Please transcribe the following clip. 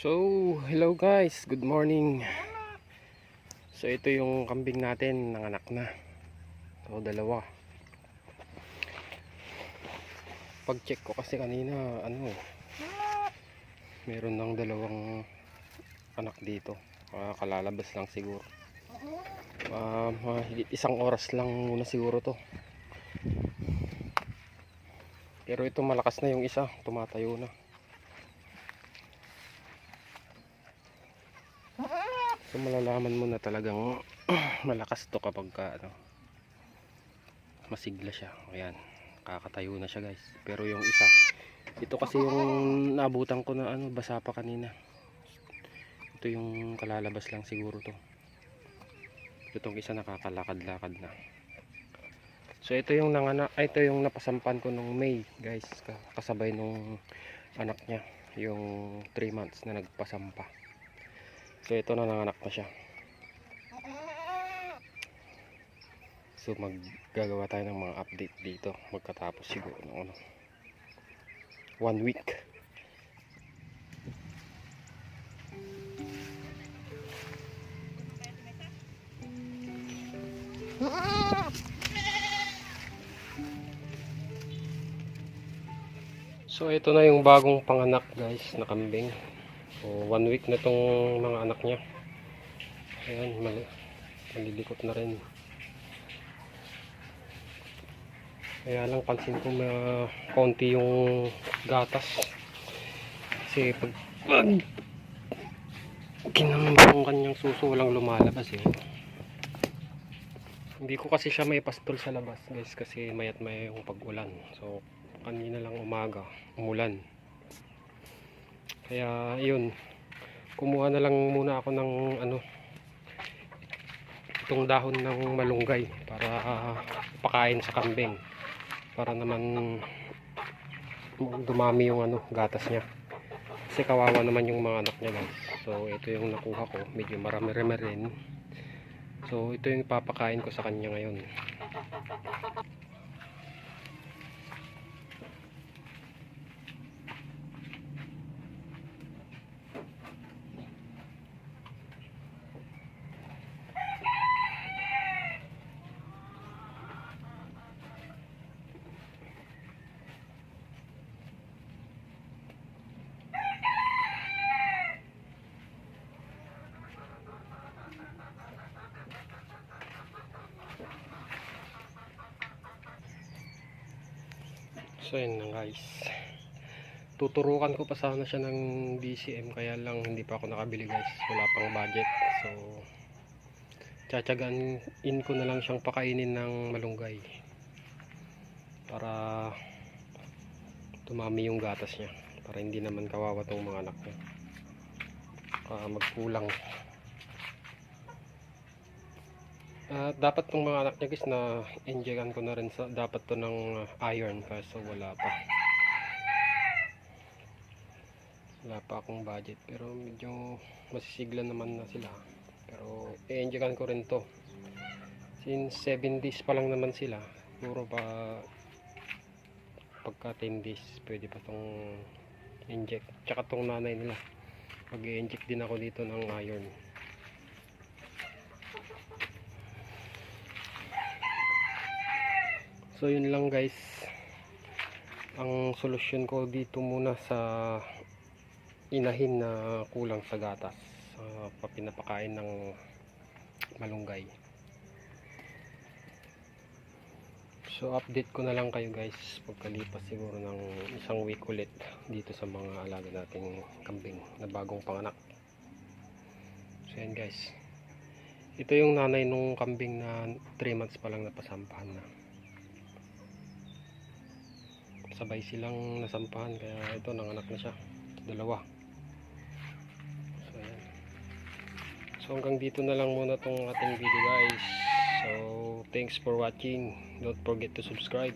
So, hello guys, good morning. So, ito yung kambing natin, nanganak na. So, dalawa. Pag-check ko kasi kanina, meron ng dalawang anak dito. Kalalabas lang siguro. Higit isang oras lang muna siguro to. Pero ito malakas na yung isa, tumatayo na. So malalaman mo na talagang malakas to kapag masigla siya. Ayan, kakatayo na siya guys. Pero yung isa, ito kasi yung naabutan ko na basa pa kanina. Ito yung kalalabas lang siguro to. Itong isa nakakalakad-lakad na. So ito yung ito yung napasampan ko nung May guys, kasabay nung anak niya, yung 3 months na nagpasampa. So ito na, nanganak na siya. So maggagawa tayo ng mga update dito magkatapos siguro ng 1 week. So ito na yung bagong panganak guys na kambing. So 1 week na tong mga anak niya. Ayan, malilikot na rin. Kaya lang pansin ko konti yung gatas. Kasi pag kinambang yung kanyang suso, walang lumalabas eh. Hindi ko kasi siya may pastol sa labas guys, kasi mayat may yung pag-ulan. So kanina lang umaga, umulan. Kaya yun, kumuha na lang muna ako ng itong dahon ng malunggay para pakain sa kambing, para naman dumami yung gatas niya, kasi kawawa naman yung mga anak niya guys. So ito yung nakuha ko, medyo marami-rami rin. So ito yung papakain ko sa kanya ngayon. So yun na guys, tuturukan ko pa sana siya ng DCM, kaya lang hindi pa ako nakabili guys, wala pang budget. So tsatsagaan ko na lang siyang pakainin ng malunggay para tumami yung gatas niya, para hindi naman kawawa tong mga anak niya magkulang. Dapat tong mga anak niya guys na injekan ko na rin dapat to ng iron, kaso wala pa akong budget. Pero medyo masisigla naman na sila, pero i-injekan ko rin to since 7 days pa lang naman sila. Siguro pa pagka 10 days pwede pa tong inject. Tsaka tong nanay nila, mag-i-inject din ako dito ng iron. So yun lang guys, ang solusyon ko dito muna sa inahin na kulang sa gatas, pinapakain ng malunggay. So update ko na lang kayo guys pagkalipas siguro ng 1 week ulit dito sa mga alaga nating kambing na bagong panganak. So yan guys, ito yung nanay nung kambing na 3 months pa lang napasampahan na. Sabay silang nasampahan, kaya ito nanganak na siya, dalawa. So ayan. So hanggang dito na lang muna tong ating video guys. So thanks for watching, don't forget to subscribe.